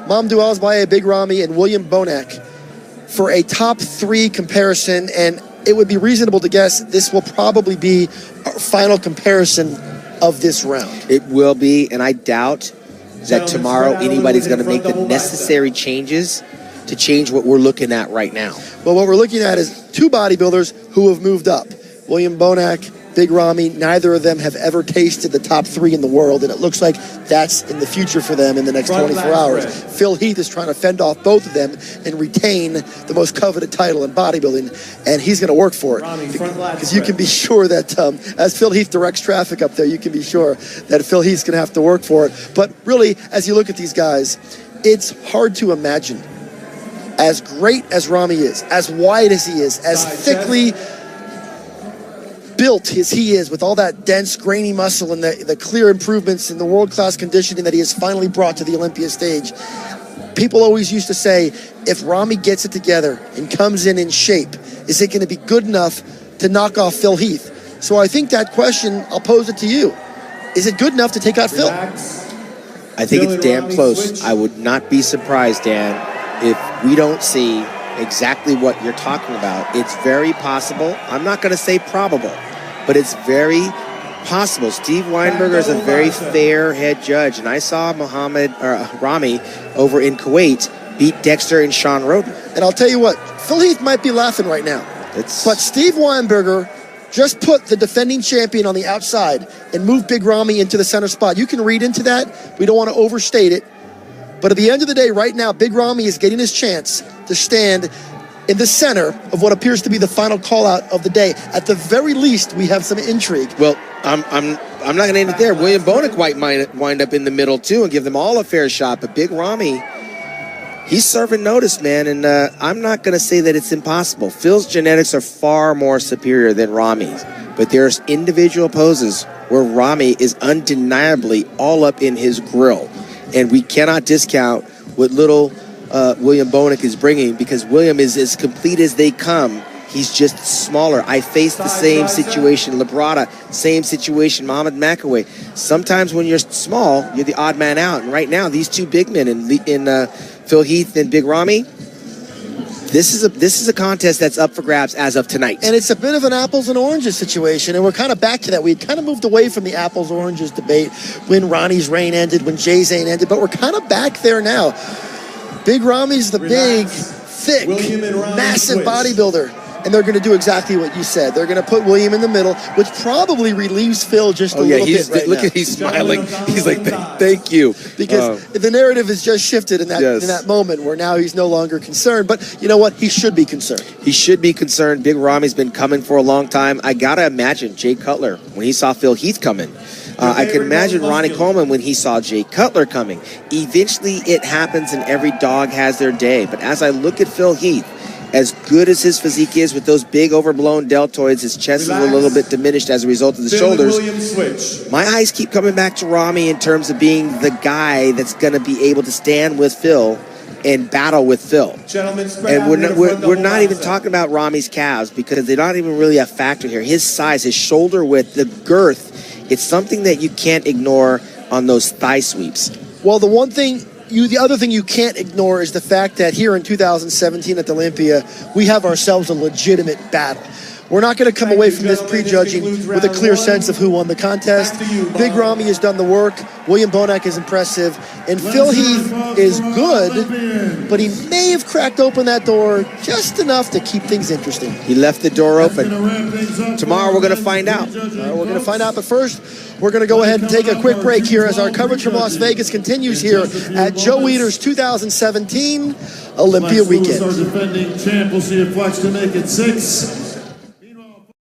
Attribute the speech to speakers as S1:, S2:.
S1: Mam Dualsbaye, Big Ramy, and William Bonac for a top 3 comparison, and it would be reasonable to guess this will probably be our final comparison of this round.
S2: It will be, and I doubt that tomorrow anybody's going to make the necessary changes to change what we're looking at right now.
S1: Well, what we're looking at is 2 bodybuilders who have moved up. William Bonac, Big Ramy, neither of them have ever tasted the top 3 in the world, and it looks like that's in the future for them in the next 24 hours. Phil Heath is trying to fend off both of them and retain the most coveted title in bodybuilding, and he's going to work for it. Because you can be sure that as Phil Heath directs traffic up there, you can be sure that Phil Heath's going to have to work for it. But really, as you look at these guys, it's hard to imagine, as great as Ramy is, as wide as he is, as thickly built as he is, with all that dense, grainy muscle and the clear improvements in the world-class conditioning that he has finally brought to the Olympia stage. People always used to say, if Ramy gets it together and comes in shape, is it going to be good enough to knock off Phil Heath? So I think that question, I'll pose it to you. Is it good enough to take out Phil?
S2: I think it's damn close. I would not be surprised, Dan, if we don't see exactly what you're talking about. It's very possible. I'm not going to say probable, but it's very possible. Steve Weinberger is a very fair head judge, and I saw Ramy over in Kuwait beat Dexter and Sean Roden.
S1: And I'll tell you what, Phil Heath might be laughing right now. But Steve Weinberger just put the defending champion on the outside and moved Big Ramy into the center spot. You can read into that. We don't want to overstate it. But at the end of the day, right now, Big Ramy is getting his chance to stand in the center of what appears to be the final call-out of the day. At the very least, we have some intrigue.
S2: Well, I'm not going to end it there. William Bonac might wind up in the middle, too, and give them all a fair shot. But Big Ramy, he's serving notice, man, and I'm not going to say that it's impossible. Phil's genetics are far more superior than Ramy's, but there's individual poses where Ramy is undeniably all up in his grill. And we cannot discount what little William Bonac is bringing, because William is as complete as they come. He's just smaller. I faced the same situation. Labrada, same situation. Mohamed Makaway. Sometimes when you're small, you're the odd man out. And right now, these 2 big men in Phil Heath and Big Ramy, this is a contest that's up for grabs as of tonight.
S1: And it's a bit of an apples and oranges situation, and we're kind of back to that. We had kind of moved away from the apples oranges debate when Ronnie's reign ended, when Jay's reign ended, but we're kind of back there now. Big Ramy's the big, thick, massive bodybuilder. And they're going to do exactly what you said. They're going to put William in the middle, which probably relieves Phil just a little bit right
S2: look
S1: now.
S2: He's smiling. He's like, thank you.
S1: Because the narrative has just shifted in that moment where now he's no longer concerned. But you know what? He should be concerned.
S2: He should be concerned. Big Ramy's been coming for a long time. I got to imagine Jay Cutler, when he saw Phil Heath coming. I can imagine Ronnie Coleman when he saw Jay Cutler coming. Eventually, it happens and every dog has their day. But as I look at Phil Heath, as good as his physique is with those big overblown deltoids, his chest is a little bit diminished as a result of the shoulders. My eyes keep coming back to Ramy in terms of being the guy that's going to be able to stand with Phil and battle with Phil. And we're not even talking about Ramy's calves, because they're not even really a factor here. His size, his shoulder width, the girth, it's something that you can't ignore on those thigh sweeps.
S1: Well, the other thing you can't ignore is the fact that here in 2017 at the Olympia, we have ourselves a legitimate battle. We're not going to come away from this prejudging with a clear sense of who won the contest. Big Ramy has done the work. William Bonac is impressive. And Phil Heath is good, but he may have cracked open that door just enough to keep things interesting.
S2: He left the door open. Tomorrow we're going to find out.
S1: But first, we're going to go ahead and take a quick break here as our coverage from Las Vegas continues here at Joe Weider's 2017 Olympia Weekend.
S3: Our defending champ. We'll see if Flex to make it 6.